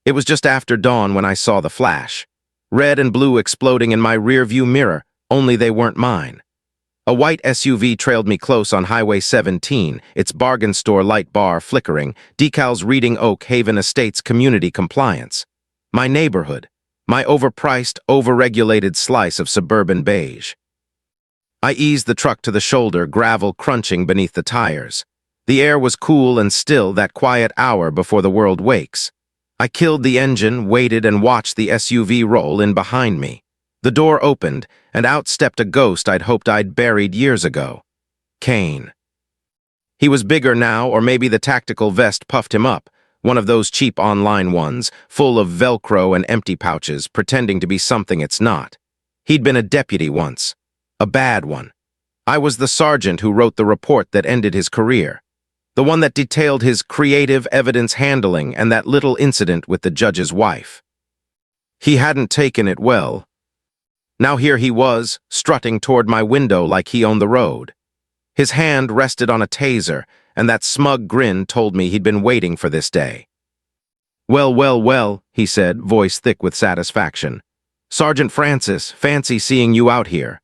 It was just after dawn when I saw the flash. Red and blue exploding in my rearview mirror, only they weren't mine. A white SUV trailed me close on Highway 17, its bargain store light bar flickering, decals reading Oak Haven Estates community compliance. My neighborhood. My overpriced, overregulated slice of suburban beige. I eased the truck to the shoulder, gravel crunching beneath the tires. The air was cool and still, that quiet hour before the world wakes. I killed the engine, waited, and watched the SUV roll in behind me. The door opened, and out stepped a ghost I'd hoped I'd buried years ago. Kane. He was bigger now, or maybe the tactical vest puffed him up, one of those cheap online ones, full of Velcro and empty pouches, pretending to be something it's not. He'd been a deputy once. A bad one. I was the sergeant who wrote the report that ended his career. The one that detailed his creative evidence handling and that little incident with the judge's wife. He hadn't taken it well. Now here he was, strutting toward my window like he owned the road. His hand rested on a taser, and that smug grin told me he'd been waiting for this day. "Well, well, well," he said, voice thick with satisfaction. "Sergeant Francis, fancy seeing you out here."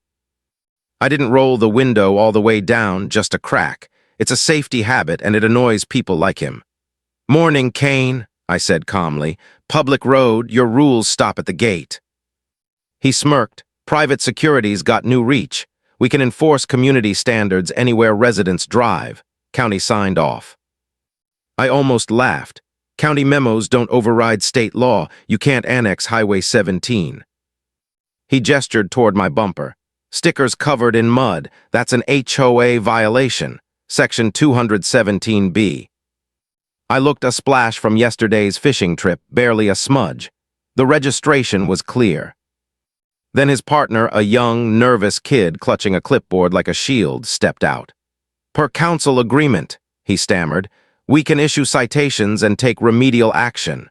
I didn't roll the window all the way down, just a crack. It's a safety habit, and it annoys people like him. "Morning, Kane," I said calmly. "Public road, your rules stop at the gate." He smirked. "Private security's got new reach. We can enforce community standards anywhere residents drive." County signed off. I almost laughed. County memos don't override state law. You can't annex Highway 17. He gestured toward my bumper. "Stickers covered in mud. That's an HOA violation. Section 217B. I looked a splash from yesterday's fishing trip, barely a smudge. The registration was clear. Then his partner, a young, nervous kid clutching a clipboard like a shield, stepped out. "Per council agreement," he stammered, "we can issue citations and take remedial action."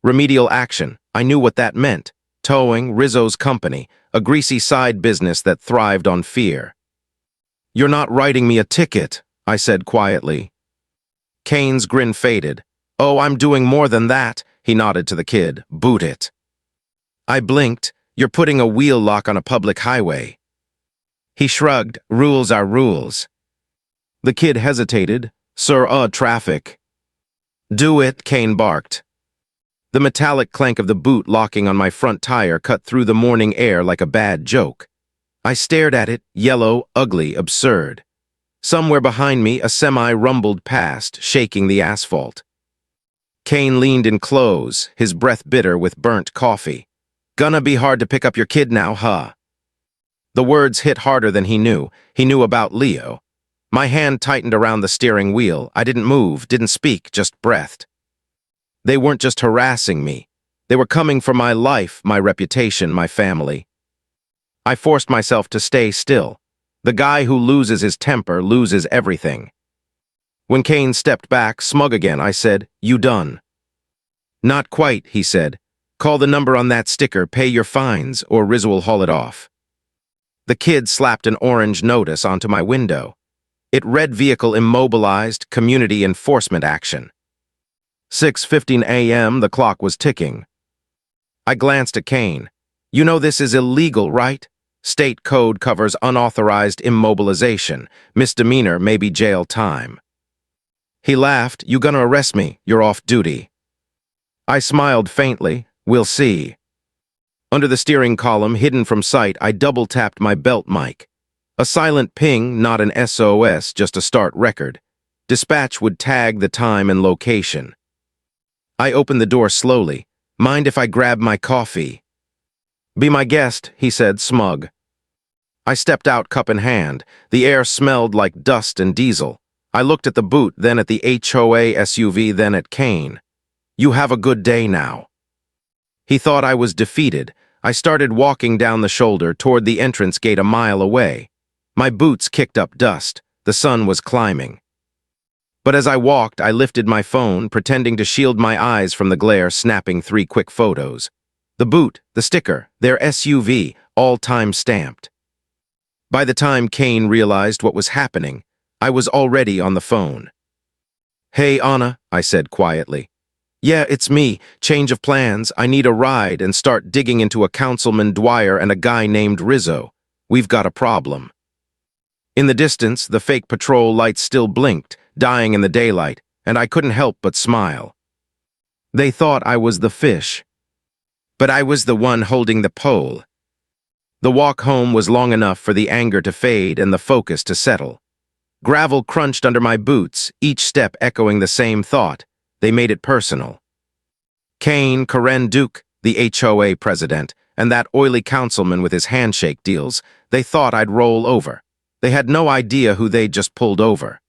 Remedial action. I knew what that meant. Towing, Rizzo's company, a greasy side business that thrived on fear. "You're not writing me a ticket," I said quietly. Kane's grin faded. "Oh, I'm doing more than that," he nodded to the kid. "Boot it." I blinked. "You're putting a wheel lock on a public highway." He shrugged. "Rules are rules." The kid hesitated. "Sir, traffic." "Do it," Kane barked. The metallic clank of the boot locking on my front tire cut through the morning air like a bad joke. I stared at it, yellow, ugly, absurd. Somewhere behind me, a semi rumbled past, shaking the asphalt. Kane leaned in close, his breath bitter with burnt coffee. "Gonna be hard to pick up your kid now, huh?" The words hit harder than he knew. He knew about Leo. My hand tightened around the steering wheel. I didn't move, didn't speak, just breathed. They weren't just harassing me. They were coming for my life, my reputation, my family. I forced myself to stay still. The guy who loses his temper loses everything. When Kane stepped back, smug again, I said, "You done?" "Not quite," he said. "Call the number on that sticker, pay your fines, or Riz will haul it off." The kid slapped an orange notice onto my window. It read vehicle immobilized, community enforcement action. 6:15 a.m., the clock was ticking. I glanced at Kane. "You know this is illegal, right? State code covers unauthorized immobilization. Misdemeanor may be jail time." He laughed. "You gonna arrest me? You're off duty." I smiled faintly. "We'll see." Under the steering column, hidden from sight, I double-tapped my belt mic. A silent ping, not an SOS, just a start record. Dispatch would tag the time and location. I opened the door slowly. "Mind if I grab my coffee?" "Be my guest," he said, smug. I stepped out, cup in hand. The air smelled like dust and diesel. I looked at the boot, then at the HOA SUV, then at Kane. "You have a good day now." He thought I was defeated. I started walking down the shoulder toward the entrance gate a mile away. My boots kicked up dust. The sun was climbing. But as I walked, I lifted my phone, pretending to shield my eyes from the glare, snapping 3 quick photos. The boot, the sticker, their SUV, all time-stamped. By the time Kane realized what was happening, I was already on the phone. "Hey, Anna," I said quietly. Yeah, it's me. Change of plans. I need a ride and start digging into a Councilman Dwyer and a guy named Rizzo. We've got a problem. In the distance, the fake patrol lights still blinked, dying in the daylight, and I couldn't help but smile. They thought I was the fish, but I was the one holding the pole. The walk home was long enough for the anger to fade and the focus to settle. Gravel crunched under my boots, each step echoing the same thought. They made it personal. Karen HOA, the HOA president, and that oily councilman with his handshake deals, they thought I'd roll over. They had no idea who they'd just pulled over.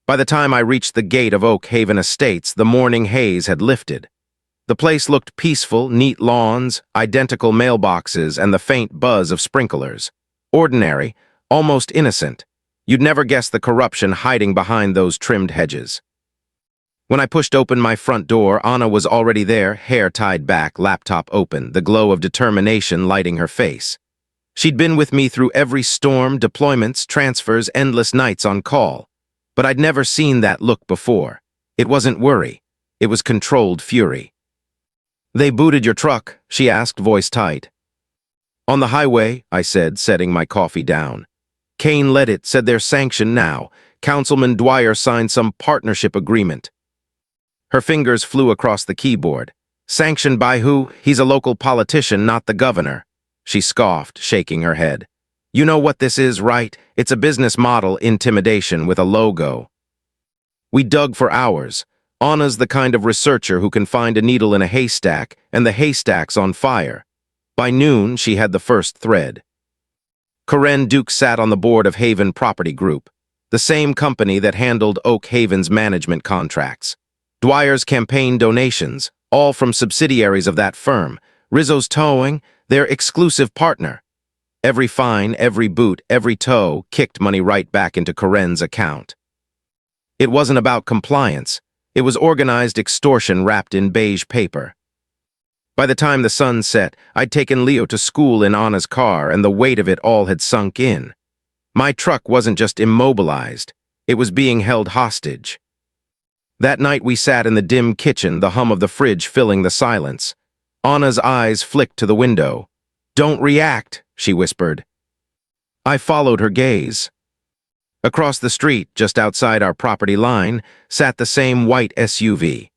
By the time I reached the gate of Oak Haven Estates, the morning haze had lifted. The place looked peaceful, neat lawns, identical mailboxes, and the faint buzz of sprinklers. Ordinary, almost innocent. You'd never guess the corruption hiding behind those trimmed hedges. When I pushed open my front door, Anna was already there, hair tied back, laptop open, the glow of determination lighting her face. She'd been with me through every storm, deployments, transfers, endless nights on call. But I'd never seen that look before. It wasn't worry. It was controlled fury. "They booted your truck?" she asked, voice tight. "On the highway," I said, setting my coffee down. "Kane led it, said they're sanctioned now. Councilman Dwyer signed some partnership agreement." Her fingers flew across the keyboard. "Sanctioned by who? He's a local politician, not the governor." She scoffed, shaking her head. "You know what this is, right? It's a business model intimidation with a logo." We dug for hours. Anna's the kind of researcher who can find a needle in a haystack, and the haystack's on fire. By noon, she had the first thread. Karen sat on the board of Haven Property Group, the same company that handled Oak Haven's management contracts. Dwyer's campaign donations, all from subsidiaries of that firm. Rizzo's towing, their exclusive partner. Every fine, every boot, every tow kicked money right back into Karen's account. It wasn't about compliance. It was organized extortion wrapped in beige paper. By the time the sun set, I'd taken Leo to school in Anna's car, and the weight of it all had sunk in. My truck wasn't just immobilized. It was being held hostage. That night we sat in the dim kitchen, the hum of the fridge filling the silence. Anna's eyes flicked to the window. "Don't react," she whispered. I followed her gaze. Across the street, just outside our property line, sat the same white SUV.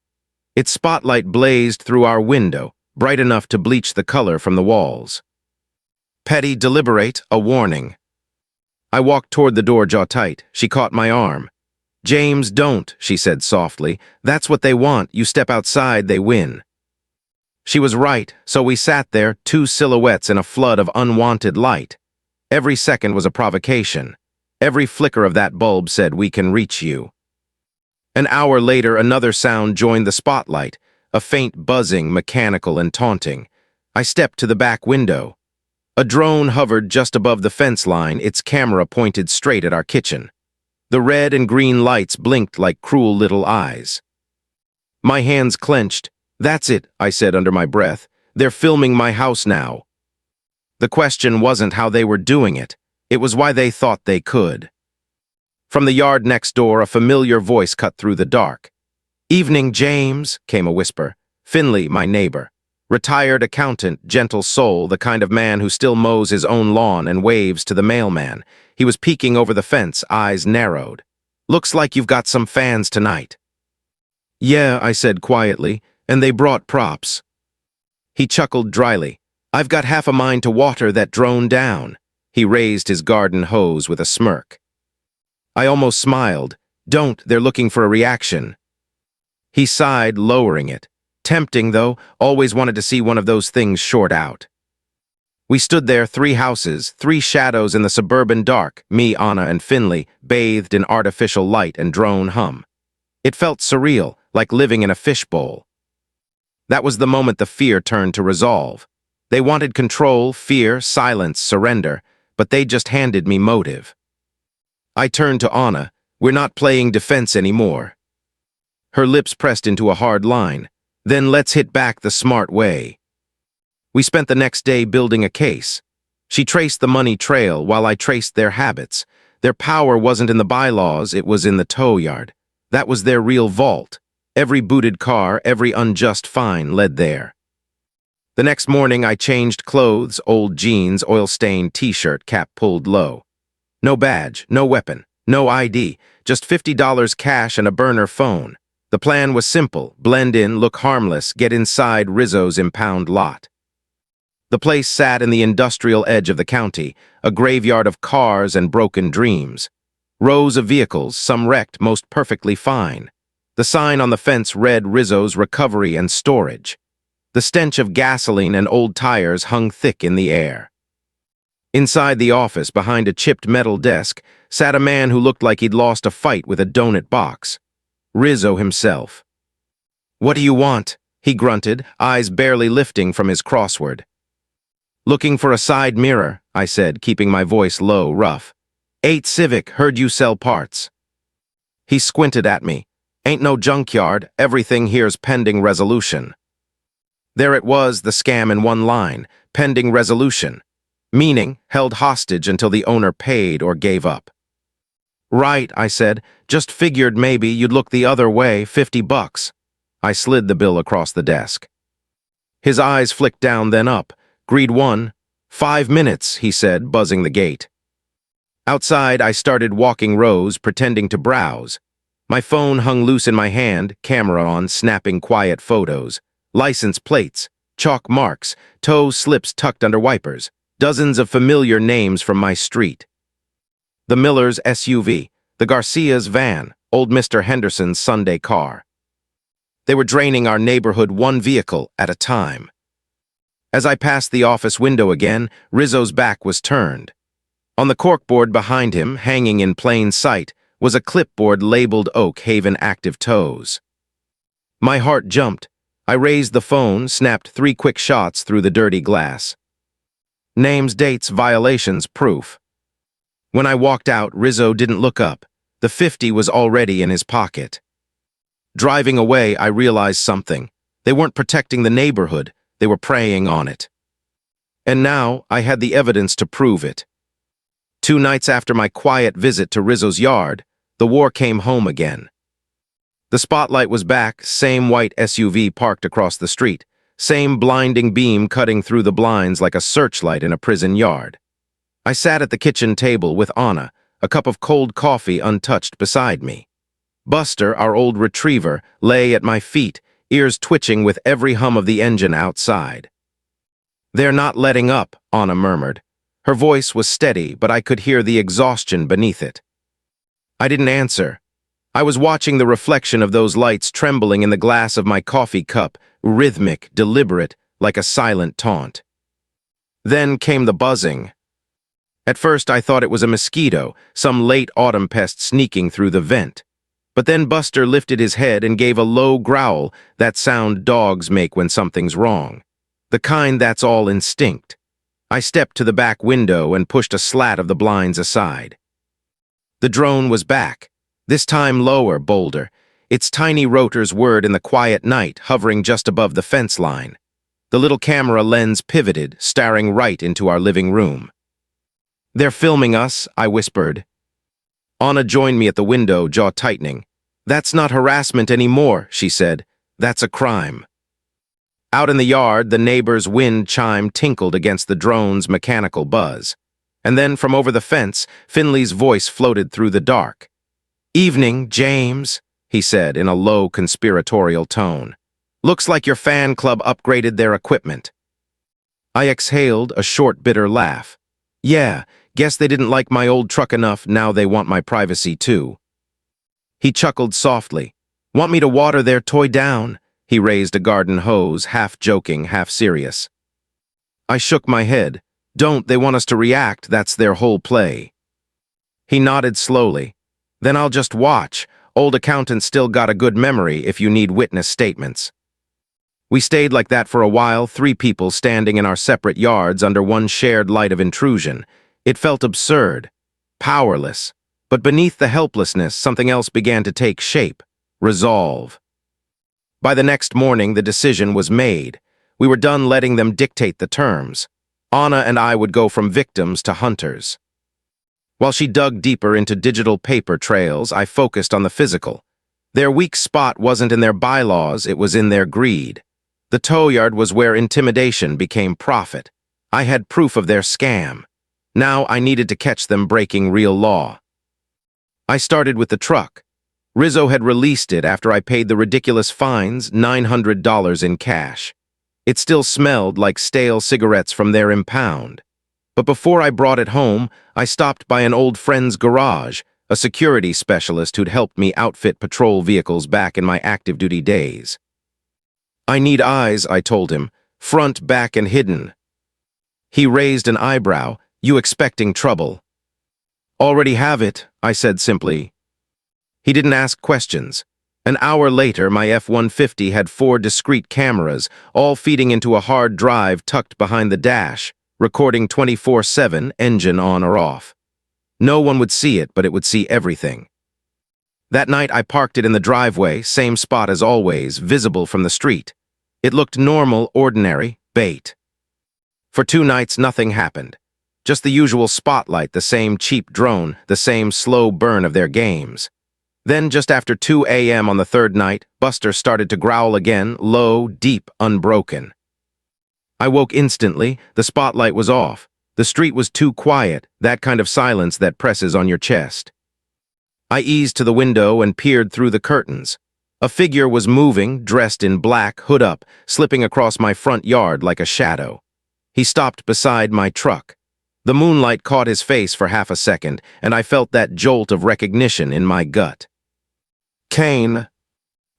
Its spotlight blazed through our window, bright enough to bleach the color from the walls. "Petty, deliberate, a warning." I walked toward the door, jaw tight. She caught my arm. "James, don't," she said softly. "That's what they want. You step outside, they win." She was right, so we sat there, two silhouettes in a flood of unwanted light. Every second was a provocation. Every flicker of that bulb said, "We can reach you." An hour later, another sound joined the spotlight, a faint buzzing, mechanical and taunting. I stepped to the back window. A drone hovered just above the fence line, its camera pointed straight at our kitchen. The red and green lights blinked like cruel little eyes. My hands clenched. "That's it," I said under my breath. "They're filming my house now." The question wasn't how they were doing it. It was why they thought they could. From the yard next door, a familiar voice cut through the dark. "Evening, James," came a whisper. Finley, my neighbor. Retired accountant, gentle soul, the kind of man who still mows his own lawn and waves to the mailman. He was peeking over the fence, eyes narrowed. "Looks like you've got some fans tonight." "Yeah," I said quietly, "and they brought props." He chuckled dryly. "I've got half a mind to water that drone down." He raised his garden hose with a smirk. I almost smiled. "Don't, they're looking for a reaction." He sighed, lowering it. Tempting, though, always wanted to see one of those things short out. We stood there, three houses, three shadows in the suburban dark, me, Anna, and Finley, bathed in artificial light and drone hum. It felt surreal, like living in a fishbowl. That was the moment the fear turned to resolve. They wanted control, fear, silence, surrender, but they just handed me motive. I turned to Anna. "We're not playing defense anymore." Her lips pressed into a hard line. "Then let's hit back the smart way." We spent the next day building a case. She traced the money trail while I traced their habits. Their power wasn't in the bylaws, it was in the tow yard. That was their real vault. Every booted car, every unjust fine led there. The next morning, I changed clothes, old jeans, oil-stained t-shirt, cap pulled low. No badge, no weapon, no ID, just $50 cash and a burner phone. The plan was simple: blend in, look harmless, get inside Rizzo's impound lot. The place sat in the industrial edge of the county, a graveyard of cars and broken dreams. Rows of vehicles, some wrecked, most perfectly fine. The sign on the fence read Rizzo's Recovery and Storage. The stench of gasoline and old tires hung thick in the air. Inside the office, behind a chipped metal desk, sat a man who looked like he'd lost a fight with a donut box. Rizzo himself. "What do you want?" he grunted, eyes barely lifting from his crossword. "Looking for a side mirror," I said, keeping my voice low, rough. "8 Civic, heard you sell parts." He squinted at me. "Ain't no junkyard, everything here's pending resolution." There it was, the scam in one line: pending resolution. Meaning, held hostage until the owner paid or gave up. "Right," I said. "Just figured maybe you'd look the other way, $50. I slid the bill across the desk. His eyes flicked down, then up. "Greed 1. 5 minutes, he said, buzzing the gate. Outside, I started walking rows, pretending to browse. My phone hung loose in my hand, camera on, snapping quiet photos. License plates, chalk marks, toe slips tucked under wipers. Dozens of familiar names from my street. The Miller's SUV, the Garcia's van, old Mr. Henderson's Sunday car. They were draining our neighborhood one vehicle at a time. As I passed the office window again, Rizzo's back was turned. On the corkboard behind him, hanging in plain sight, was a clipboard labeled Oak Haven Active Tows. My heart jumped. I raised the phone, snapped 3 quick shots through the dirty glass. Names, dates, violations, proof. When I walked out, Rizzo didn't look up. The 50 was already in his pocket. Driving away, I realized something. They weren't protecting the neighborhood, they were preying on it. And now, I had the evidence to prove it. 2 nights after my quiet visit to Rizzo's yard, the war came home again. The spotlight was back, same white SUV parked across the street, same blinding beam cutting through the blinds like a searchlight in a prison yard. I sat at the kitchen table with Anna, a cup of cold coffee untouched beside me. Buster, our old retriever, lay at my feet, ears twitching with every hum of the engine outside. "They're not letting up," Anna murmured. Her voice was steady, but I could hear the exhaustion beneath it. I didn't answer. I was watching the reflection of those lights trembling in the glass of my coffee cup, rhythmic, deliberate, like a silent taunt. Then came the buzzing. At first I thought it was a mosquito, some late autumn pest sneaking through the vent. But then Buster lifted his head and gave a low growl, that sound dogs make when something's wrong. The kind that's all instinct. I stepped to the back window and pushed a slat of the blinds aside. The drone was back, this time lower, bolder, its tiny rotors whirred in the quiet night, hovering just above the fence line. The little camera lens pivoted, staring right into our living room. "They're filming us," I whispered. Anna joined me at the window, jaw tightening. "That's not harassment anymore," she said. "That's a crime." Out in the yard, the neighbor's wind chime tinkled against the drone's mechanical buzz. And then from over the fence, Finley's voice floated through the dark. "Evening, James," he said in a low, conspiratorial tone. "Looks like your fan club upgraded their equipment." I exhaled a short, bitter laugh. "Yeah, guess they didn't like my old truck enough, now they want my privacy too." He chuckled softly. "Want me to water their toy down?" He raised a garden hose, half joking, half serious. I shook my head. "Don't, they want us to react, that's their whole play." He nodded slowly. "Then I'll just watch. Old accountant's still got a good memory if you need witness statements." We stayed like that for a while, 3 people standing in our separate yards under one shared light of intrusion. It felt absurd, powerless, but beneath the helplessness, something else began to take shape: resolve. By the next morning, the decision was made. We were done letting them dictate the terms. Anna and I would go from victims to hunters. While she dug deeper into digital paper trails, I focused on the physical. Their weak spot wasn't in their bylaws, it was in their greed. The tow yard was where intimidation became profit. I had proof of their scam. Now I needed to catch them breaking real law. I started with the truck. Rizzo had released it after I paid the ridiculous fines, $900 in cash. It still smelled like stale cigarettes from their impound. But before I brought it home, I stopped by an old friend's garage, a security specialist who'd helped me outfit patrol vehicles back in my active duty days. "I need eyes," I told him, "front, back, and hidden." He raised an eyebrow. "You expecting trouble?" "Already have it," I said simply. He didn't ask questions. An hour later, my F-150 had 4 discrete cameras, all feeding into a hard drive tucked behind the dash, recording 24/7, engine on or off. No one would see it, but it would see everything. That night, I parked it in the driveway, same spot as always, visible from the street. It looked normal, ordinary, bait. For 2 nights, nothing happened. Just the usual spotlight, the same cheap drone, the same slow burn of their games. Then, just after 2 a.m. on the 3rd night, Buster started to growl again, low, deep, unbroken. I woke instantly. The spotlight was off. The street was too quiet, that kind of silence that presses on your chest. I eased to the window and peered through the curtains. A figure was moving, dressed in black, hood up, slipping across my front yard like a shadow. He stopped beside my truck. The moonlight caught his face for half a second, and I felt that jolt of recognition in my gut. "Kane."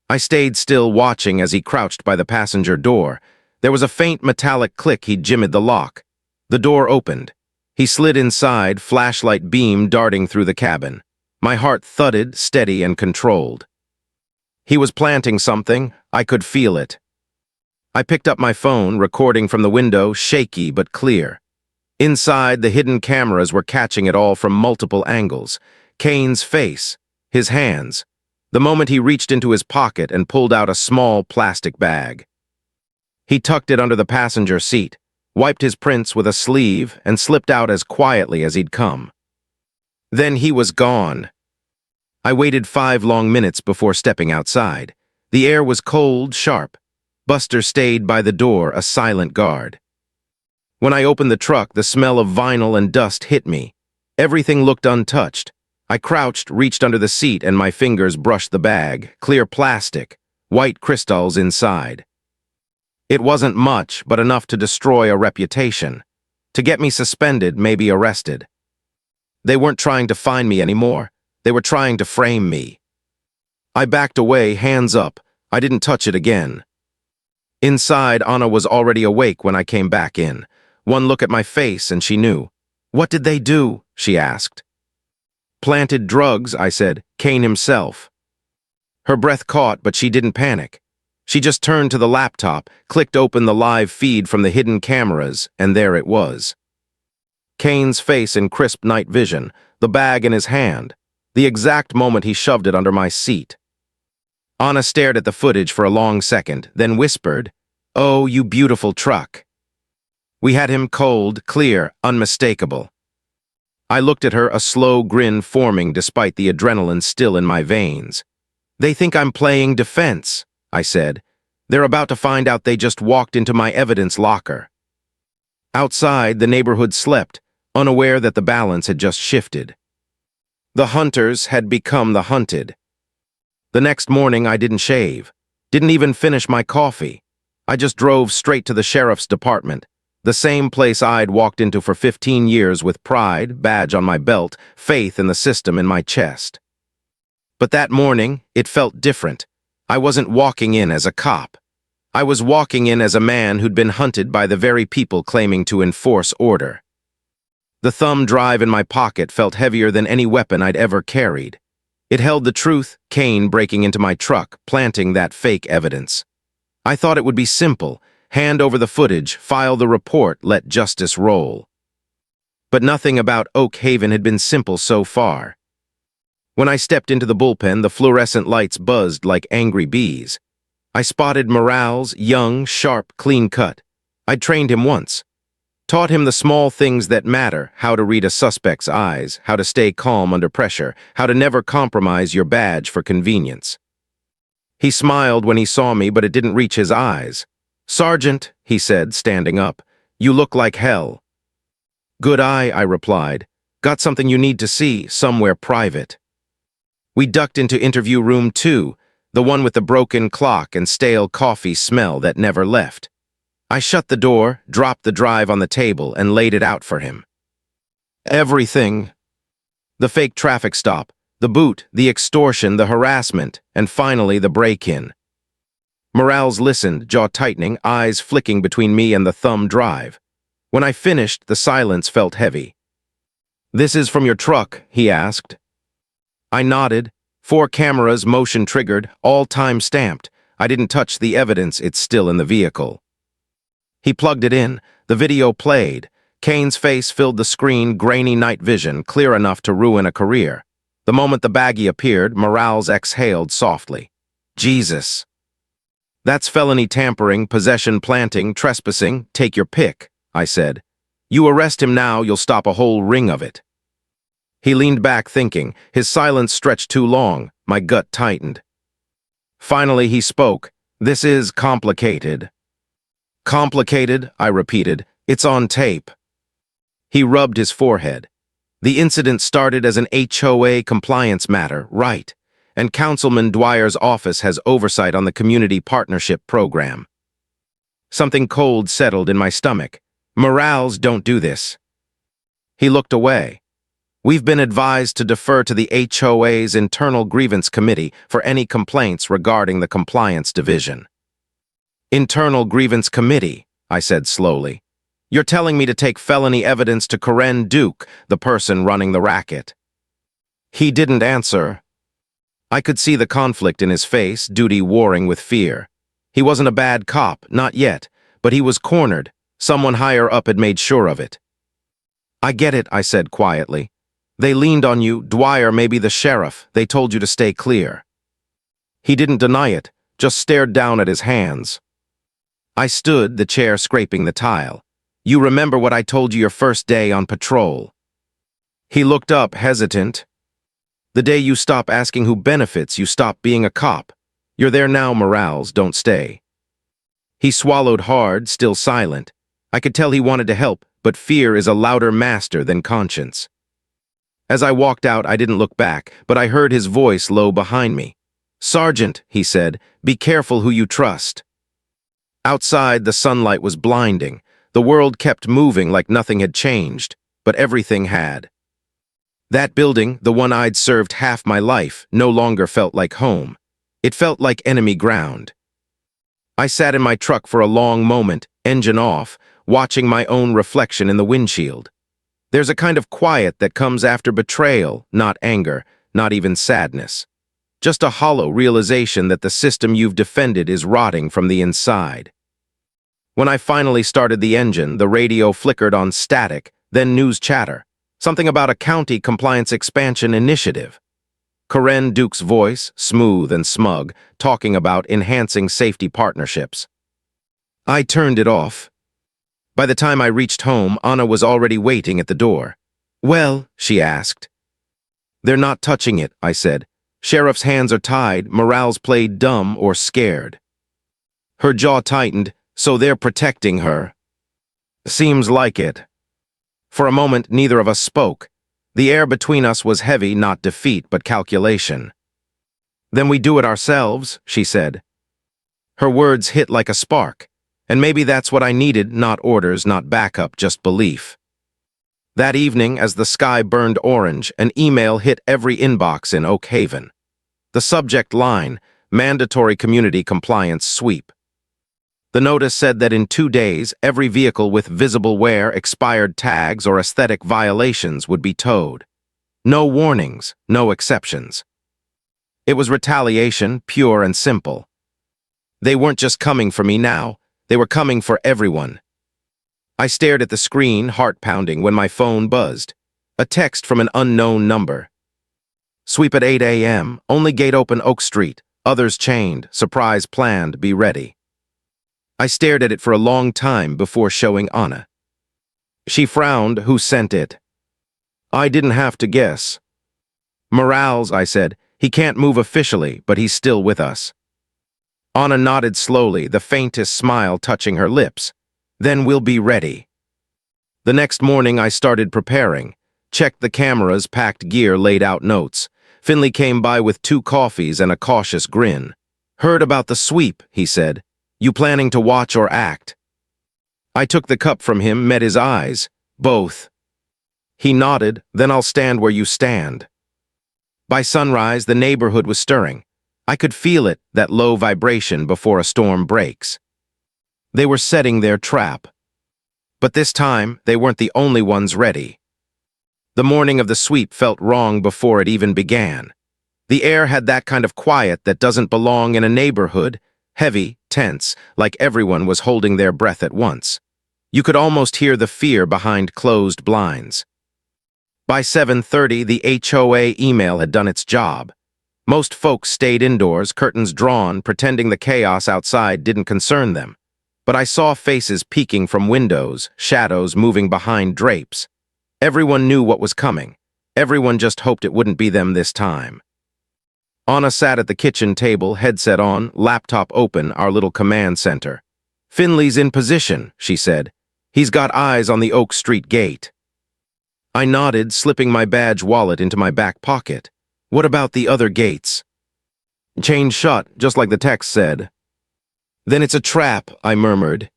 I stayed still, watching as he crouched by the passenger door. There was a faint metallic click. He'd jimmied the lock. The door opened. He slid inside, flashlight beam darting through the cabin. My heart thudded, steady and controlled. He was planting something. I could feel it. I picked up my phone, recording from the window, shaky but clear. Inside, the hidden cameras were catching it all from multiple angles. Kane's face, his hands. The moment he reached into his pocket and pulled out a small plastic bag. He tucked it under the passenger seat, wiped his prints with a sleeve, and slipped out as quietly as he'd come. Then he was gone. I waited 5 long minutes before stepping outside. The air was cold, sharp. Buster stayed by the door, a silent guard. When I opened the truck, the smell of vinyl and dust hit me. Everything looked untouched. I crouched, reached under the seat, and my fingers brushed the bag. Clear plastic, white crystals inside. It wasn't much, but enough to destroy a reputation. To get me suspended, maybe arrested. They weren't trying to find me anymore. They were trying to frame me. I backed away, hands up. I didn't touch it again. Inside, Anna was already awake when I came back in. One look at my face and she knew. "What did they do?" she asked. "Planted drugs," I said. "Kane himself." Her breath caught, but she didn't panic. She just turned to the laptop, clicked open the live feed from the hidden cameras, and there it was. Kane's face in crisp night vision, the bag in his hand, the exact moment he shoved it under my seat. Anna stared at the footage for a long second, then whispered, "Oh, you beautiful truck." We had him cold, clear, unmistakable. I looked at her, a slow grin forming despite the adrenaline still in my veins. "They think I'm playing defense," I said. "They're about to find out they just walked into my evidence locker." Outside, the neighborhood slept, unaware that the balance had just shifted. The hunters had become the hunted. The next morning, I didn't shave, didn't even finish my coffee. I just drove straight to the sheriff's department, the same place I'd walked into for 15 years with pride, badge on my belt, faith in the system in my chest. But that morning, it felt different. I wasn't walking in as a cop. I was walking in as a man who'd been hunted by the very people claiming to enforce order. The thumb drive in my pocket felt heavier than any weapon I'd ever carried. It held the truth, Kane breaking into my truck, planting that fake evidence. I thought it would be simple. Hand over the footage, file the report, let justice roll. But nothing about Oak Haven had been simple so far. When I stepped into the bullpen, the fluorescent lights buzzed like angry bees. I spotted Morales, young, sharp, clean-cut. I'd trained him once. Taught him the small things that matter, how to read a suspect's eyes, how to stay calm under pressure, how to never compromise your badge for convenience. He smiled when he saw me, but it didn't reach his eyes. "Sergeant," he said, standing up, "you look like hell." "Good eye," I replied. "Got something you need to see, somewhere private." We ducked into interview room 2, the one with the broken clock and stale coffee smell that never left. I shut the door, dropped the drive on the table, and laid it out for him. Everything. The fake traffic stop, the boot, the extortion, the harassment, and finally the break-in. Morales listened, jaw tightening, eyes flicking between me and the thumb drive. When I finished, the silence felt heavy. "This is from your truck?" he asked. I nodded. 4 cameras, motion-triggered, all time-stamped. I didn't touch the evidence, it's still in the vehicle. He plugged it in. The video played. Kane's face filled the screen, grainy night vision, clear enough to ruin a career. The moment the baggie appeared, Morales exhaled softly. "Jesus." "That's felony tampering, possession planting, trespassing, take your pick," I said. "You arrest him now, you'll stop a whole ring of it." He leaned back thinking. His silence stretched too long. My gut tightened. Finally, he spoke. "This is complicated." "Complicated," I repeated. "It's on tape." He rubbed his forehead. "The incident started as an HOA compliance matter, right? And Councilman Dwyer's office has oversight on the Community Partnership Program." Something cold settled in my stomach. "Morales, don't do this." He looked away. "We've been advised to defer to the HOA's Internal Grievance Committee for any complaints regarding the Compliance Division." "Internal Grievance Committee," I said slowly. "You're telling me to take felony evidence to Karen Duke, the person running the racket." He didn't answer. I could see the conflict in his face, duty warring with fear. He wasn't a bad cop, not yet, but he was cornered. Someone higher up had made sure of it. "I get it," I said quietly. "They leaned on you. Dwyer may be the sheriff. They told you to stay clear." He didn't deny it, just stared down at his hands. I stood, the chair scraping the tile. "You remember what I told you your first day on patrol?" He looked up, hesitant. "The day you stop asking who benefits, you stop being a cop. You're there now, Morales, don't stay." He swallowed hard, still silent. I could tell he wanted to help, but fear is a louder master than conscience. As I walked out, I didn't look back, but I heard his voice low behind me. "Sergeant," he said, "be careful who you trust." Outside, the sunlight was blinding. The world kept moving like nothing had changed, but everything had. That building, the one I'd served half my life, no longer felt like home. It felt like enemy ground. I sat in my truck for a long moment, engine off, watching my own reflection in the windshield. There's a kind of quiet that comes after betrayal, not anger, not even sadness. Just a hollow realization that the system you've defended is rotting from the inside. When I finally started the engine, the radio flickered on static, then news chatter. Something about a county compliance expansion initiative. Karen Duke's voice, smooth and smug, talking about enhancing safety partnerships. I turned it off. By the time I reached home, Anna was already waiting at the door. "Well," she asked. "They're not touching it," I said. "Sheriff's hands are tied. Morales played dumb or scared." Her jaw tightened. "So they're protecting her." "Seems like it." For a moment, neither of us spoke. The air between us was heavy, not defeat, but calculation. "Then we do it ourselves," she said. Her words hit like a spark. And maybe that's what I needed, not orders, not backup, just belief. That evening, as the sky burned orange, an email hit every inbox in Oak Haven. The subject line, Mandatory Community Compliance Sweep. The notice said that in 2 days, every vehicle with visible wear, expired tags, or aesthetic violations would be towed. No warnings, no exceptions. It was retaliation, pure and simple. They weren't just coming for me now. They were coming for everyone. I stared at the screen, heart pounding, when my phone buzzed. A text from an unknown number. "Sweep at 8 a.m., only gate open Oak Street. Others chained, surprise planned, be ready." I stared at it for a long time before showing Anna. She frowned. "Who sent it?" I didn't have to guess. "Morales," I said. "He can't move officially, but he's still with us." Anna nodded slowly, the faintest smile touching her lips. Then we'll be ready. The next morning I started preparing. Checked the cameras, packed gear, laid out notes. Finley came by with 2 coffees and a cautious grin. Heard about the sweep, he said. You planning to watch or act? I took the cup from him, met his eyes. Both. He nodded, then I'll stand where you stand. By sunrise, the neighborhood was stirring. I could feel it, that low vibration before a storm breaks. They were setting their trap. But this time, they weren't the only ones ready. The morning of the sweep felt wrong before it even began. The air had that kind of quiet that doesn't belong in a neighborhood, heavy, tense, like everyone was holding their breath at once. You could almost hear the fear behind closed blinds. By 7:30, the HOA email had done its job. Most folks stayed indoors, curtains drawn, pretending the chaos outside didn't concern them. But I saw faces peeking from windows, shadows moving behind drapes. Everyone knew what was coming. Everyone just hoped it wouldn't be them this time. Anna sat at the kitchen table, headset on, laptop open, our little command center. Finley's in position, she said. He's got eyes on the Oak Street gate. I nodded, slipping my badge wallet into my back pocket. What about the other gates? Chained shut, just like the text said. Then it's a trap, I murmured.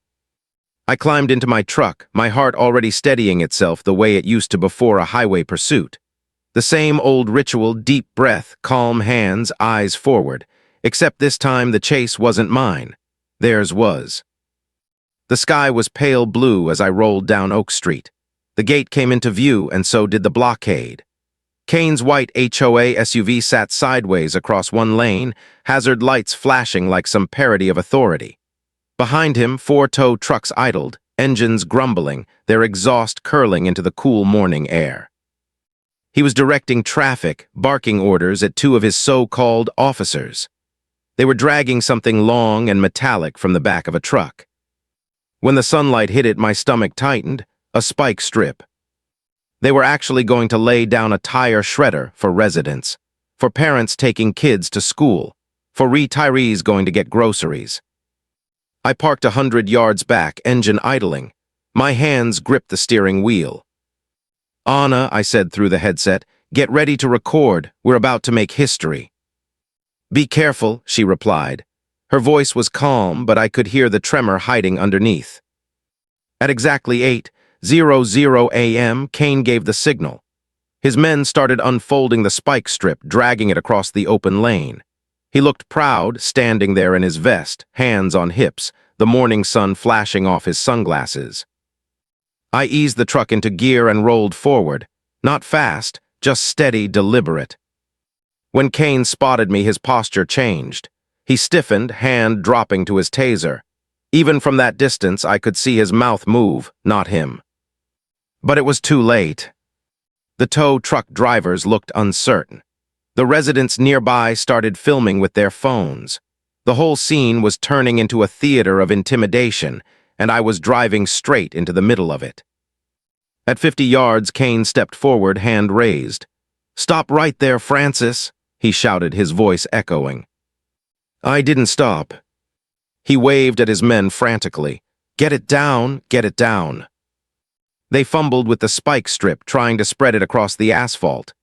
I climbed into my truck, my heart already steadying itself the way it used to before a highway pursuit. The same old ritual, deep breath, calm hands, eyes forward. Except this time the chase wasn't mine. Theirs was. The sky was pale blue as I rolled down Oak Street. The gate came into view, and so did the blockade. Kane's white HOA SUV sat sideways across one lane, hazard lights flashing like some parody of authority. Behind him, 4 tow trucks idled, engines grumbling, their exhaust curling into the cool morning air. He was directing traffic, barking orders at 2 of his so-called officers. They were dragging something long and metallic from the back of a truck. When the sunlight hit it, my stomach tightened, a spike strip. They were actually going to lay down a tire shredder for residents, for parents taking kids to school, for retirees going to get groceries. I parked 100 yards back, engine idling. My hands gripped the steering wheel. Anna, I said through the headset, get ready to record. We're about to make history. Be careful, she replied. Her voice was calm, but I could hear the tremor hiding underneath. At exactly 8:00 a.m., Kane gave the signal. His men started unfolding the spike strip, dragging it across the open lane. He looked proud, standing there in his vest, hands on hips, the morning sun flashing off his sunglasses. I eased the truck into gear and rolled forward. Not fast, just steady, deliberate. When Kane spotted me, his posture changed. He stiffened, hand dropping to his taser. Even from that distance, I could see his mouth move, not him. But it was too late. The tow truck drivers looked uncertain. The residents nearby started filming with their phones. The whole scene was turning into a theater of intimidation, and I was driving straight into the middle of it. At 50 yards, Kane stepped forward, hand raised. "Stop right there, Francis," he shouted, his voice echoing. I didn't stop. He waved at his men frantically. "Get it down, get it down." They fumbled with the spike strip, trying to spread it across the asphalt.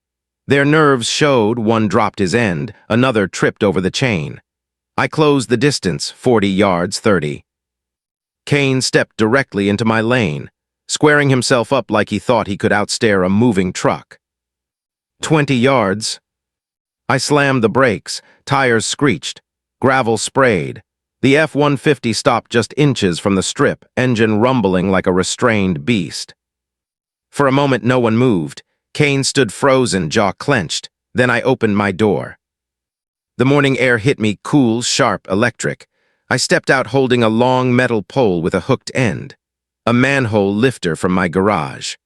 Their nerves showed, one dropped his end, another tripped over the chain. I closed the distance, 40 yards, 30. Kane stepped directly into my lane, squaring himself up like he thought he could outstare a moving truck. 20 yards. I slammed the brakes, tires screeched, gravel sprayed. The F-150 stopped just inches from the strip, engine rumbling like a restrained beast. For a moment, no one moved. Kane stood frozen, jaw clenched. Then I opened my door. The morning air hit me, cool, sharp, electric. I stepped out holding a long metal pole with a hooked end, a manhole lifter from my garage.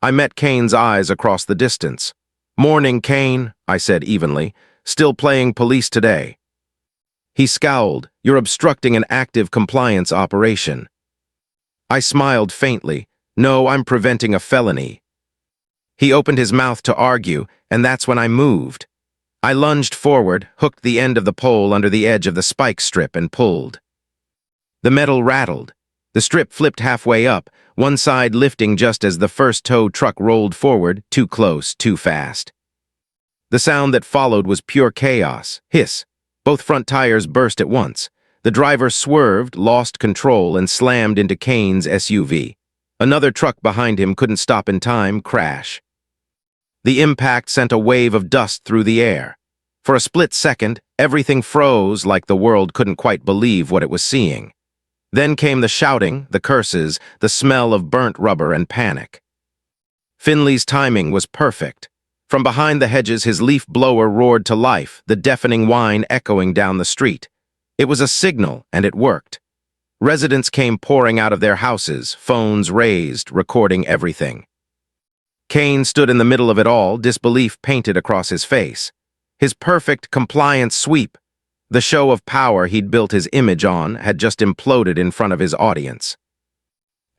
I met Kane's eyes across the distance. "Morning, Kane," I said evenly. "Still playing police today." He scowled. "You're obstructing an active compliance operation." I smiled faintly. "No, I'm preventing a felony." He opened his mouth to argue, and that's when I moved. I lunged forward, hooked the end of the pole under the edge of the spike strip, and pulled. The metal rattled. The strip flipped halfway up, one side lifting just as the first tow truck rolled forward, too close, too fast. The sound that followed was pure chaos. Hiss. Both front tires burst at once. The driver swerved, lost control, and slammed into Kane's SUV. Another truck behind him couldn't stop in time. Crash. The impact sent a wave of dust through the air. For a split second, everything froze like the world couldn't quite believe what it was seeing. Then came the shouting, the curses, the smell of burnt rubber, and panic. Finley's timing was perfect. From behind the hedges, his leaf blower roared to life, the deafening whine echoing down the street. It was a signal, and it worked. Residents came pouring out of their houses, phones raised, recording everything. Kane stood in the middle of it all, disbelief painted across his face. His perfect compliance sweep, the show of power he'd built his image on, had just imploded in front of his audience.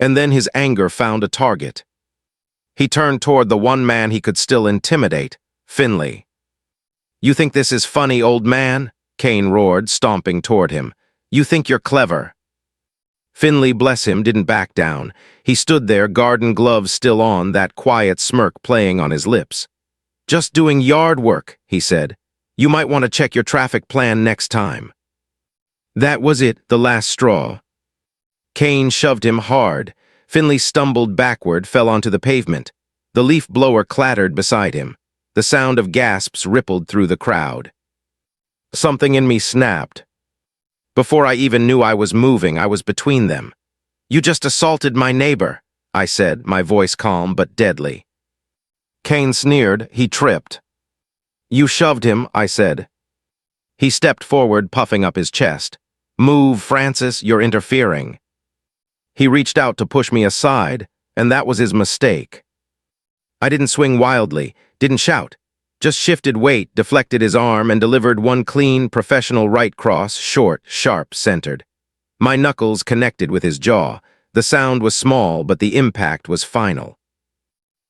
And then his anger found a target. He turned toward the one man he could still intimidate, Finley. "You think this is funny, old man?" Kane roared, stomping toward him. "You think you're clever." Finley, bless him, didn't back down. He stood there, garden gloves still on, that quiet smirk playing on his lips. "Just doing yard work," he said. "You might want to check your traffic plan next time." That was it, the last straw. Kane shoved him hard. Finley stumbled backward, fell onto the pavement. The leaf blower clattered beside him. The sound of gasps rippled through the crowd. Something in me snapped. Before I even knew I was moving, I was between them. "You just assaulted my neighbor," I said, my voice calm but deadly. Kane sneered. He tripped. "You shoved him," I said. He stepped forward, puffing up his chest. "Move, Francis, you're interfering." He reached out to push me aside, and that was his mistake. I didn't swing wildly, didn't shout. Just shifted weight, deflected his arm, and delivered one clean, professional right cross, short, sharp, centered. My knuckles connected with his jaw. The sound was small, but the impact was final.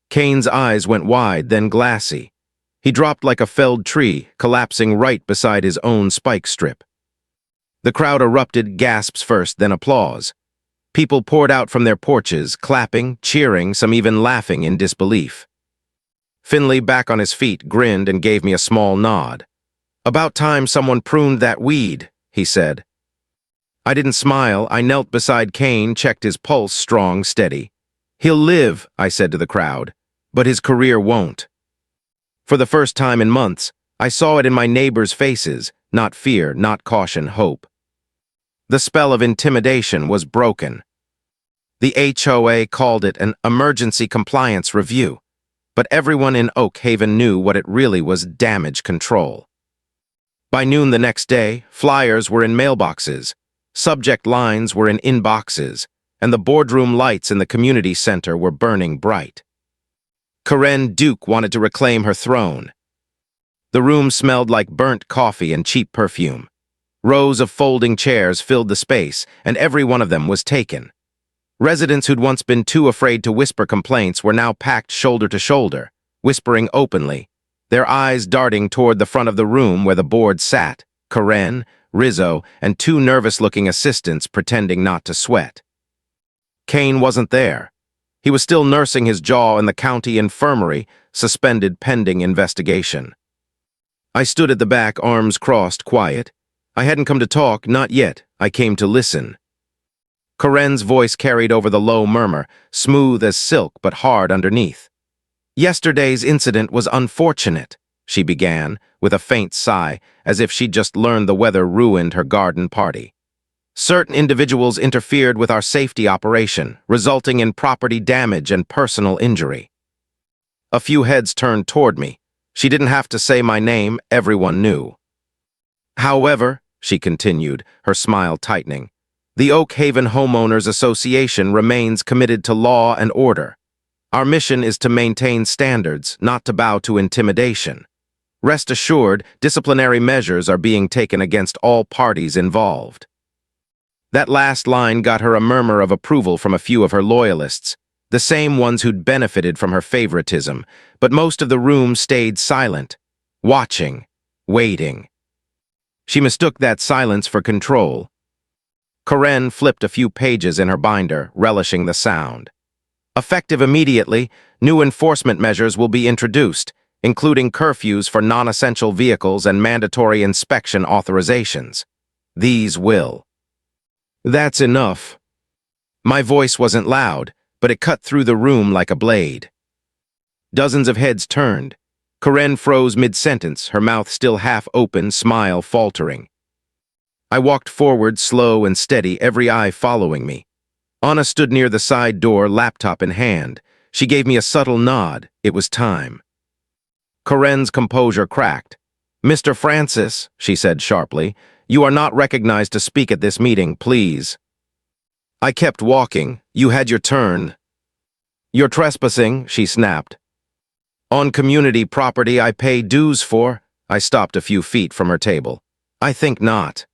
Kane's eyes went wide, then glassy. He dropped like a felled tree, collapsing right beside his own spike strip. The crowd erupted, gasps first, then applause. People poured out from their porches, clapping, cheering, some even laughing in disbelief. Finley, back on his feet, grinned and gave me a small nod. "About time someone pruned that weed," he said. I didn't smile. I knelt beside Kane, checked his pulse, strong, steady. "He'll live," I said to the crowd, "but his career won't." For the first time in months, I saw it in my neighbors' faces, not fear, not caution, hope. The spell of intimidation was broken. The HOA called it an emergency compliance review, but everyone in Oak Haven knew what it really was: damage control. By noon the next day, flyers were in mailboxes, subject lines were in inboxes, and the boardroom lights in the community center were burning bright. Karen Duke wanted to reclaim her throne. The room smelled like burnt coffee and cheap perfume. Rows of folding chairs filled the space, and every one of them was taken. Residents who'd once been too afraid to whisper complaints were now packed shoulder to shoulder, whispering openly, their eyes darting toward the front of the room where the board sat, Karen, Rizzo, and two nervous-looking assistants pretending not to sweat. Kane wasn't there. He was still nursing his jaw in the county infirmary, suspended pending investigation. I stood at the back, arms crossed, quiet. I hadn't come to talk, not yet. I came to listen. Karen's voice carried over the low murmur, smooth as silk but hard underneath. "Yesterday's incident was unfortunate," she began, with a faint sigh, as if she'd just learned the weather ruined her garden party. "Certain individuals interfered with our safety operation, resulting in property damage and personal injury." A few heads turned toward me. She didn't have to say my name, everyone knew. "However," she continued, her smile tightening, "the Oak Haven Homeowners Association remains committed to law and order. Our mission is to maintain standards, not to bow to intimidation. Rest assured, disciplinary measures are being taken against all parties involved." That last line got her a murmur of approval from a few of her loyalists, the same ones who'd benefited from her favoritism, but most of the room stayed silent, watching, waiting. She mistook that silence for control. Karen flipped a few pages in her binder, relishing the sound. Effective immediately, new enforcement measures will be introduced, including curfews for non-essential vehicles and mandatory inspection authorizations. These will. That's enough. My voice wasn't loud, but it cut through the room like a blade. Dozens of heads turned. Karen froze mid-sentence, her mouth still half open, smile faltering. I walked forward, slow and steady, every eye following me. Anna stood near the side door, laptop in hand. She gave me a subtle nod. It was time. Karen's composure cracked. "Mr. Francis," she said sharply, "you are not recognized to speak at this meeting, please." I kept walking. "You had your turn." "You're trespassing," she snapped. "On community property I pay dues for." I stopped a few feet from her table. "I think not."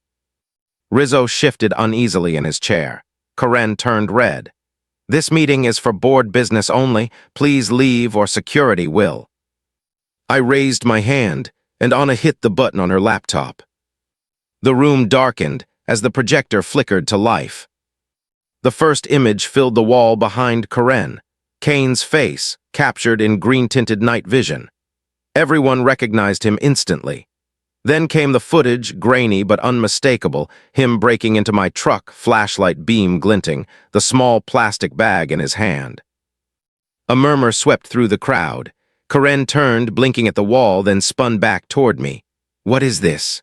Rizzo shifted uneasily in his chair. Karen turned red. "This meeting is for board business only. Please leave or security will." I raised my hand, and Anna hit the button on her laptop. The room darkened as the projector flickered to life. The first image filled the wall behind Karen, Kane's face, captured in green-tinted night vision. Everyone recognized him instantly. Then came the footage, grainy but unmistakable, him breaking into my truck, flashlight beam glinting, the small plastic bag in his hand. A murmur swept through the crowd. Karen turned, blinking at the wall, then spun back toward me. "What is this?"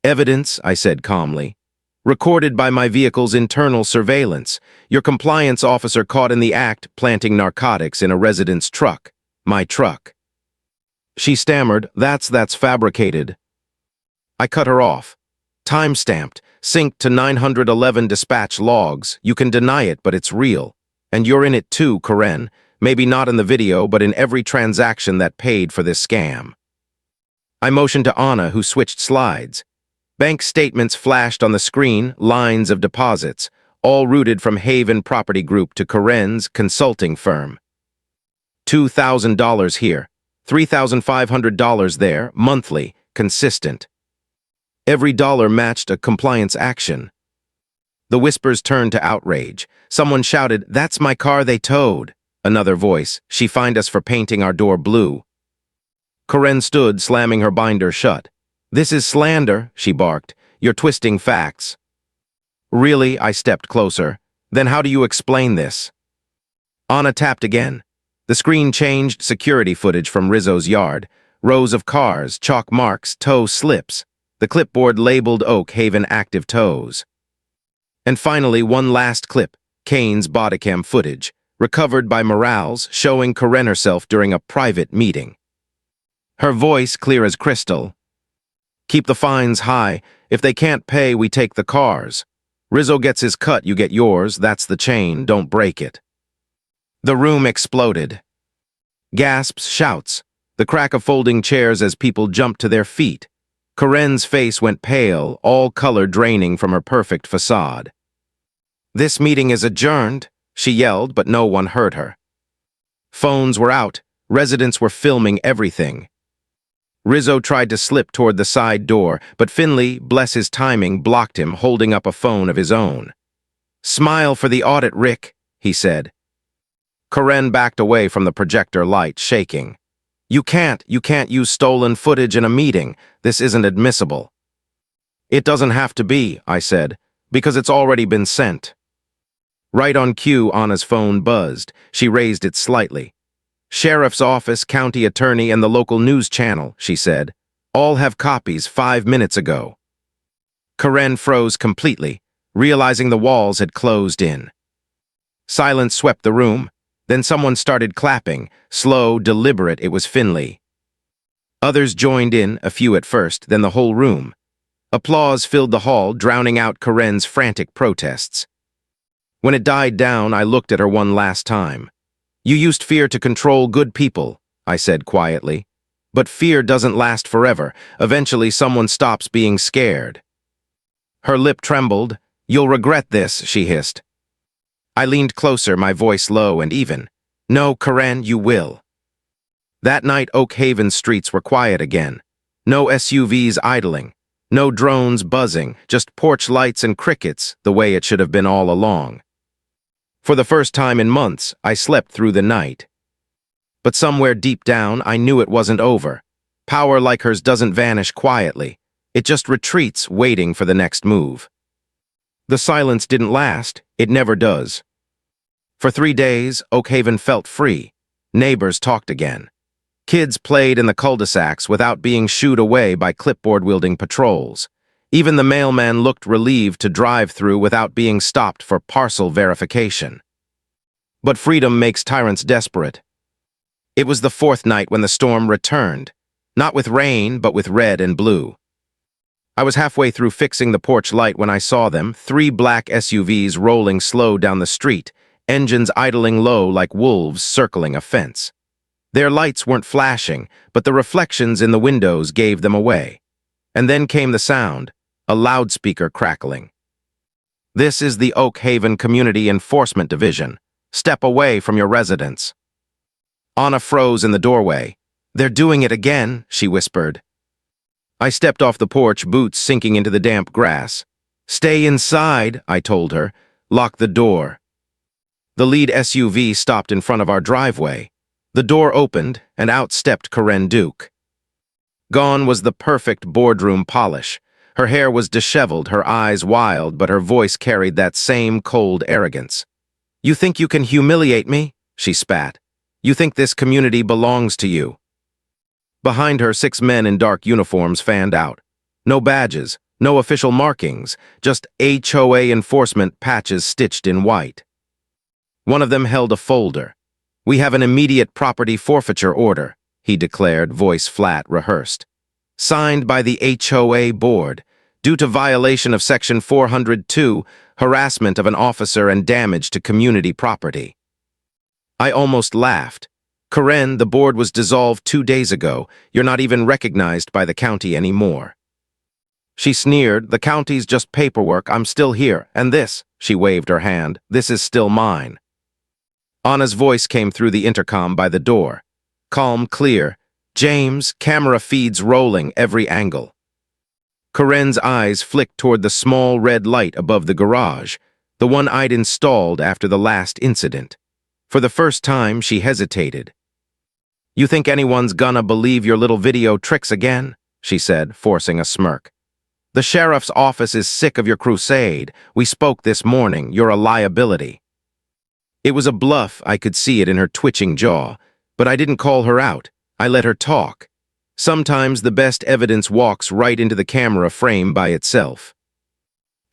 "Evidence," I said calmly. "Recorded by my vehicle's internal surveillance. Your compliance officer caught in the act planting narcotics in a resident's truck. My truck." She stammered, That's fabricated." I cut her off. "Time-stamped, synced to 911 dispatch logs. You can deny it, but it's real. And you're in it too, Karen. Maybe not in the video, but in every transaction that paid for this scam." I motioned to Anna, who switched slides. Bank statements flashed on the screen, lines of deposits, all routed from Haven Property Group to Karen's consulting firm. $2,000 here, $3,500 there, monthly, consistent. Every dollar matched a compliance action. The whispers turned to outrage. Someone shouted, "That's my car they towed." Another voice, "She fined us for painting our door blue." Karen stood, slamming her binder shut. "This is slander," she barked. "You're twisting facts." "Really?" I stepped closer. "Then how do you explain this?" Anna tapped again. The screen changed security footage from Rizzo's yard. Rows of cars, chalk marks, toe slips. The clipboard labeled Oak Haven active tows. And finally, one last clip, Kane's bodycam footage, recovered by Morales, showing Karen herself during a private meeting. Her voice clear as crystal. "Keep the fines high. If they can't pay, we take the cars. Rizzo gets his cut, you get yours. That's the chain. Don't break it." The room exploded. Gasps, shouts, the crack of folding chairs as people jumped to their feet. Karen's face went pale, all color draining from her perfect facade. "This meeting is adjourned," she yelled, but no one heard her. Phones were out. Residents were filming everything. Rizzo tried to slip toward the side door, but Finley, bless his timing, blocked him, holding up a phone of his own. "Smile for the audit, Rick," he said. Karen backed away from the projector light, shaking. You can't use stolen footage in a meeting. This isn't admissible." "It doesn't have to be," I said, "because it's already been sent." Right on cue, Anna's phone buzzed. She raised it slightly. "Sheriff's office, county attorney, and the local news channel," she said. "All have copies 5 minutes ago." Karen froze completely, realizing the walls had closed in. Silence swept the room. Then someone started clapping. Slow, deliberate, it was Finley. Others joined in, a few at first, then the whole room. Applause filled the hall, drowning out Karen's frantic protests. When it died down, I looked at her one last time. "You used fear to control good people," I said quietly. "But fear doesn't last forever. Eventually, someone stops being scared." Her lip trembled. "You'll regret this," she hissed. I leaned closer, my voice low and even. "No, Karen, you will." That night, Oak Haven streets were quiet again. No SUVs idling. No drones buzzing, just porch lights and crickets, the way it should have been all along. For the first time in months, I slept through the night. But somewhere deep down, I knew it wasn't over. Power like hers doesn't vanish quietly. It just retreats, waiting for the next move. The silence didn't last. It never does. For 3 days, Oak Haven felt free. Neighbors talked again. Kids played in the cul-de-sacs without being shooed away by clipboard-wielding patrols. Even the mailman looked relieved to drive through without being stopped for parcel verification. But freedom makes tyrants desperate. It was the 4th night when the storm returned, not with rain, but with red and blue. I was halfway through fixing the porch light when I saw them, 3 black SUVs rolling slow down the street, engines idling low like wolves circling a fence. Their lights weren't flashing, but the reflections in the windows gave them away. And then came the sound, a loudspeaker crackling. "This is the Oak Haven Community Enforcement Division. Step away from your residence." Anna froze in the doorway. "They're doing it again," she whispered. I stepped off the porch, boots sinking into the damp grass. "Stay inside," I told her. "Lock the door." The lead SUV stopped in front of our driveway. The door opened, and out stepped Karen Duke. Gone was the perfect boardroom polish. Her hair was disheveled, her eyes wild, but her voice carried that same cold arrogance. "You think you can humiliate me?" she spat. "You think this community belongs to you?" Behind her, 6 men in dark uniforms fanned out. No badges, no official markings, just HOA enforcement patches stitched in white. One of them held a folder. "We have an immediate property forfeiture order," he declared, voice flat, rehearsed. "Signed by the HOA board, due to violation of Section 402, harassment of an officer and damage to community property." I almost laughed. "Karen, the board was dissolved 2 days ago. You're not even recognized by the county anymore." She sneered. "The county's just paperwork. I'm still here. And this," she waved her hand, "this is still mine." Anna's voice came through the intercom by the door. Calm, clear. "James, camera feeds rolling every angle." Karen's eyes flicked toward the small red light above the garage, the one I'd installed after the last incident. For the first time, she hesitated. "You think anyone's gonna believe your little video tricks again?" she said, forcing a smirk. "The sheriff's office is sick of your crusade. We spoke this morning. You're a liability." It was a bluff. I could see it in her twitching jaw, but I didn't call her out. I let her talk. Sometimes the best evidence walks right into the camera frame by itself.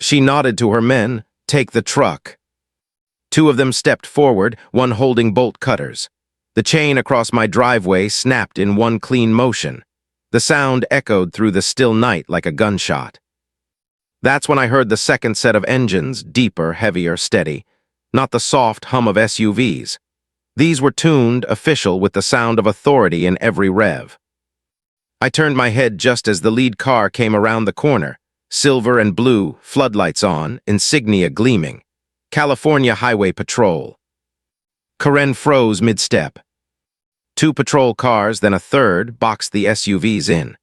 She nodded to her men. "Take the truck." 2 of them stepped forward, one holding bolt cutters. The chain across my driveway snapped in one clean motion. The sound echoed through the still night like a gunshot. That's when I heard the second set of engines, deeper, heavier, steady. Not the soft hum of SUVs. These were tuned, official, with the sound of authority in every rev. I turned my head just as the lead car came around the corner, silver and blue, floodlights on, insignia gleaming. California Highway Patrol. Karen froze mid-step. 2 patrol cars, then a third, boxed the SUVs in.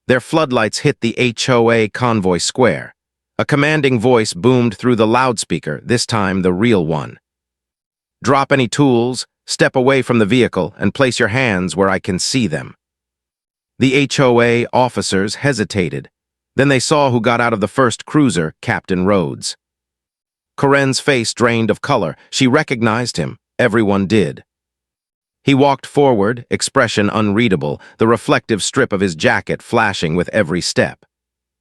Their floodlights hit the HOA convoy square. A commanding voice boomed through the loudspeaker, this time the real one. "Drop any tools, step away from the vehicle, and place your hands where I can see them." The HOA officers hesitated. Then they saw who got out of the first cruiser, Captain Rhodes. Karen's face drained of color. She recognized him. Everyone did. He walked forward, expression unreadable, the reflective strip of his jacket flashing with every step.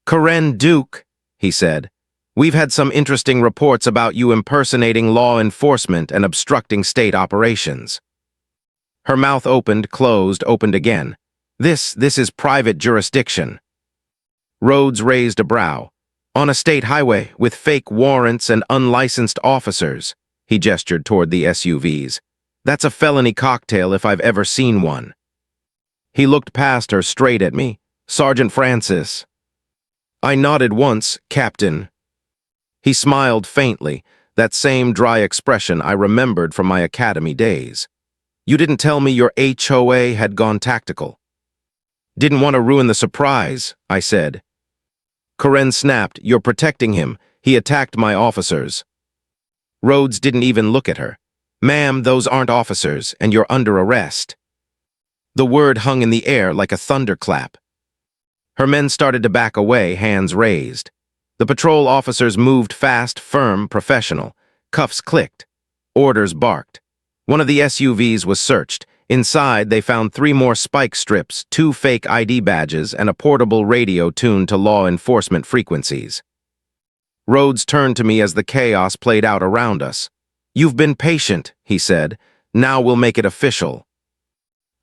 "Karen Duke," he said, "we've had some interesting reports about you impersonating law enforcement and obstructing state operations." Her mouth opened, closed, opened again. This is private jurisdiction." Rhodes raised a brow. "On a state highway, with fake warrants and unlicensed officers," he gestured toward the SUVs. "That's a felony cocktail if I've ever seen one." He looked past her straight at me. "Sergeant Francis." I nodded once. "Captain." He smiled faintly, that same dry expression I remembered from my academy days. "You didn't tell me your HOA had gone tactical." Didn't want to ruin the surprise, I said. Karen snapped, "You're protecting him. He attacked my officers." Rhodes didn't even look at her. "Ma'am, those aren't officers, and you're under arrest." The word hung in the air like a thunderclap. Her men started to back away, hands raised. The patrol officers moved fast, firm, professional. Cuffs clicked. Orders barked. One of the SUVs was searched. Inside, they found 3 more spike strips, 2 fake ID badges, and a portable radio tuned to law enforcement frequencies. Rhodes turned to me as the chaos played out around us. "You've been patient," he said. "Now we'll make it official."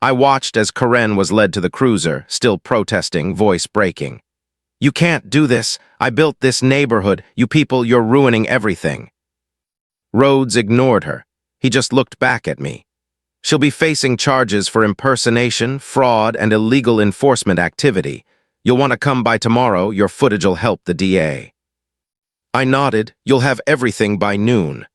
I watched as Karen was led to the cruiser, still protesting, voice breaking. "You can't do this. I built this neighborhood. You people, you're ruining everything." Rhodes ignored her. He just looked back at me. "She'll be facing charges for impersonation, fraud, and illegal enforcement activity. You'll want to come by tomorrow. Your footage'll help the DA." I nodded. "You'll have everything by noon."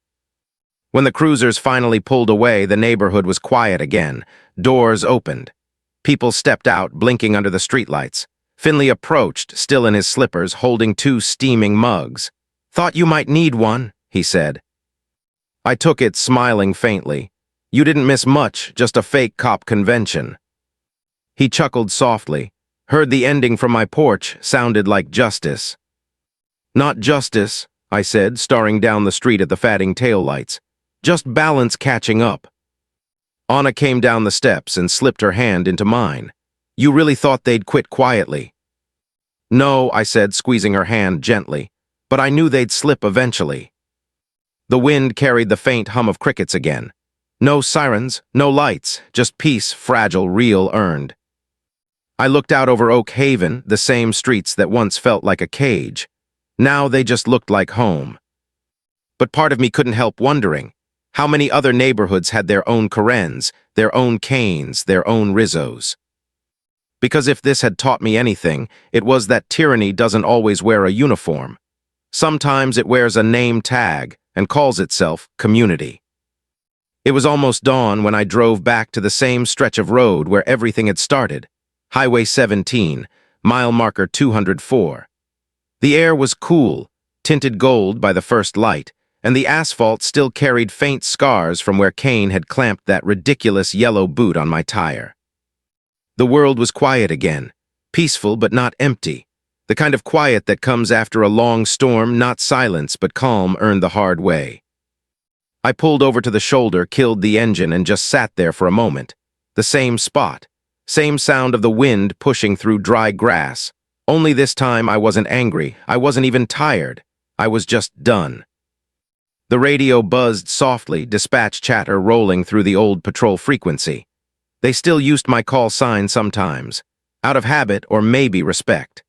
When the cruisers finally pulled away, the neighborhood was quiet again. Doors opened. People stepped out, blinking under the streetlights. Finley approached, still in his slippers, holding 2 steaming mugs. "Thought you might need one," he said. I took it, smiling faintly. "You didn't miss much, just a fake cop convention." He chuckled softly. "Heard the ending from my porch, sounded like justice." "Not justice," I said, staring down the street at the fading taillights. "Just balance catching up." Anna came down the steps and slipped her hand into mine. "You really thought they'd quit quietly?" "No," I said, squeezing her hand gently. "But I knew they'd slip eventually." The wind carried the faint hum of crickets again. No sirens, no lights, just peace, fragile, real, earned. I looked out over Oak Haven, the same streets that once felt like a cage. Now they just looked like home. But part of me couldn't help wondering, how many other neighborhoods had their own Karens, their own Kanes, their own Rizzos? Because if this had taught me anything, it was that tyranny doesn't always wear a uniform. Sometimes it wears a name tag and calls itself community. It was almost dawn when I drove back to the same stretch of road where everything had started, Highway 17, mile marker 204. The air was cool, tinted gold by the first light, and the asphalt still carried faint scars from where Kane had clamped that ridiculous yellow boot on my tire. The world was quiet again, peaceful but not empty, the kind of quiet that comes after a long storm, not silence but calm earned the hard way. I pulled over to the shoulder, killed the engine, and just sat there for a moment. The same spot, same sound of the wind pushing through dry grass. Only this time I wasn't angry, I wasn't even tired, I was just done. The radio buzzed softly, dispatch chatter rolling through the old patrol frequency. They still used my call sign sometimes, out of habit or maybe respect.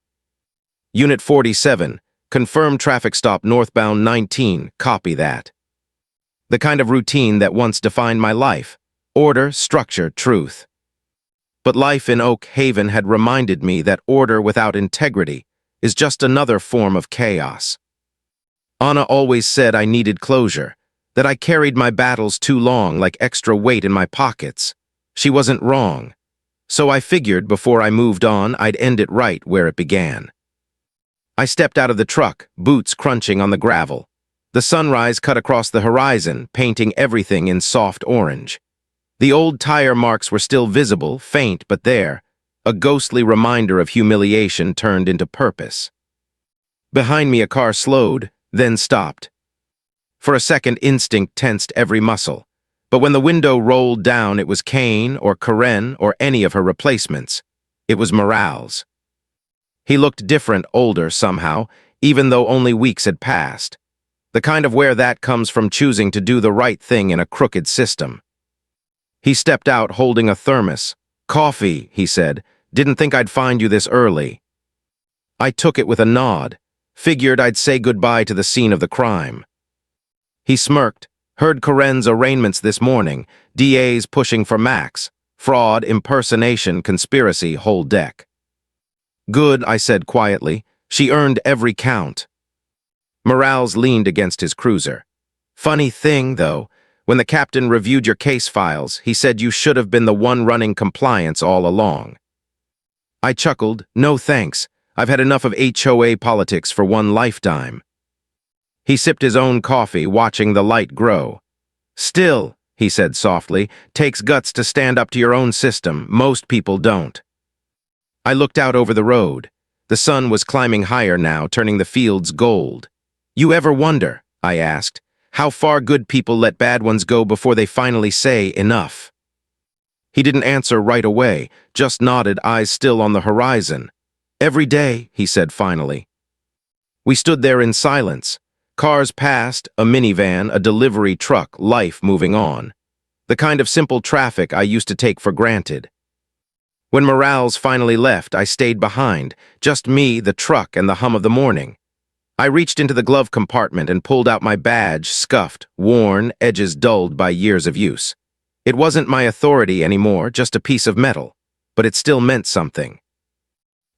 Unit 47, confirm traffic stop northbound 19, copy that. The kind of routine that once defined my life. Order, structure, truth. But life in Oak Haven had reminded me that order without integrity is just another form of chaos. Anna always said I needed closure, that I carried my battles too long like extra weight in my pockets. She wasn't wrong. So I figured before I moved on, I'd end it right where it began. I stepped out of the truck, boots crunching on the gravel. The sunrise cut across the horizon, painting everything in soft orange. The old tire marks were still visible, faint but there, a ghostly reminder of humiliation turned into purpose. Behind me a car slowed, then stopped. For a second, instinct tensed every muscle. But when the window rolled down, it was Kane or Karen or any of her replacements. It was Morales. He looked different, older somehow, even though only weeks had passed. The kind of where that comes from choosing to do the right thing in a crooked system. He stepped out holding a thermos. "Coffee," he said. "Didn't think I'd find you this early." I took it with a nod. Figured I'd say goodbye to the scene of the crime. He smirked. "Heard Karen's arraignments this morning. DA's pushing for max. Fraud, impersonation, conspiracy, whole deck." "Good," I said quietly. "She earned every count." Morales leaned against his cruiser. "Funny thing, though, when the captain reviewed your case files, he said you should have been the one running compliance all along." I chuckled. No thanks. I've had enough of HOA politics for one lifetime. He sipped his own coffee, watching the light grow. Still, he said softly, takes guts to stand up to your own system. Most people don't. I looked out over the road. The sun was climbing higher now, turning the fields gold. You ever wonder, I asked, how far good people let bad ones go before they finally say enough? He didn't answer right away, just nodded, eyes still on the horizon. Every day, he said finally. We stood there in silence. Cars passed, a minivan, a delivery truck, life moving on. The kind of simple traffic I used to take for granted. When Morales finally left, I stayed behind, just me, the truck, and the hum of the morning. I reached into the glove compartment and pulled out my badge, scuffed, worn, edges dulled by years of use. It wasn't my authority anymore, just a piece of metal, but it still meant something.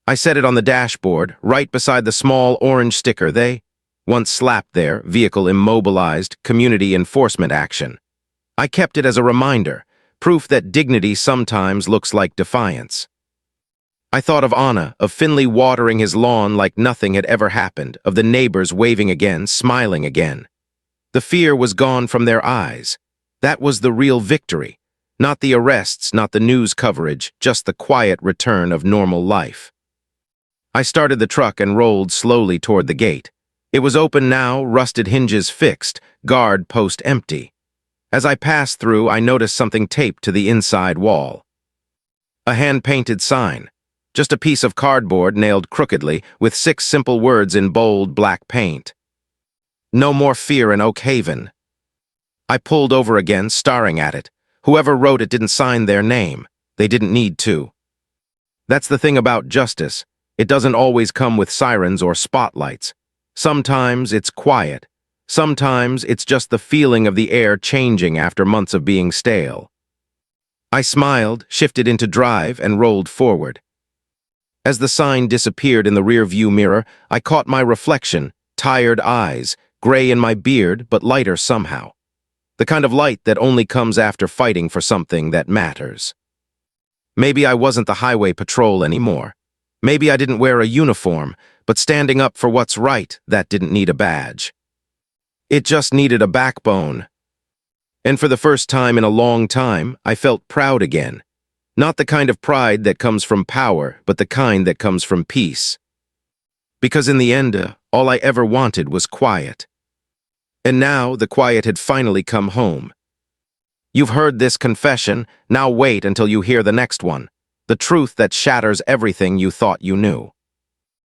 I set it on the dashboard, right beside the small orange sticker they once slapped there, vehicle immobilized, community enforcement action. I kept it as a reminder, proof that dignity sometimes looks like defiance. I thought of Anna, of Finley watering his lawn like nothing had ever happened, of the neighbors waving again, smiling again. The fear was gone from their eyes. That was the real victory. Not the arrests, not the news coverage, just the quiet return of normal life. I started the truck and rolled slowly toward the gate. It was open now, rusted hinges fixed, guard post empty. As I passed through, I noticed something taped to the inside wall. A hand-painted sign. Just a piece of cardboard nailed crookedly with 6 simple words in bold black paint. No more fear in Oak Haven. I pulled over again, staring at it. Whoever wrote it didn't sign their name. They didn't need to. That's the thing about justice. It doesn't always come with sirens or spotlights. Sometimes it's quiet. Sometimes it's just the feeling of the air changing after months of being stale. I smiled, shifted into drive, and rolled forward. As the sign disappeared in the rear-view mirror, I caught my reflection, tired eyes, gray in my beard, but lighter somehow. The kind of light that only comes after fighting for something that matters. Maybe I wasn't the highway patrol anymore. Maybe I didn't wear a uniform, but standing up for what's right, that didn't need a badge. It just needed a backbone. And for the first time in a long time, I felt proud again. Not the kind of pride that comes from power, but the kind that comes from peace. Because in the end, all I ever wanted was quiet. And now the quiet had finally come home. You've heard this confession, now wait until you hear the next one. The truth that shatters everything you thought you knew.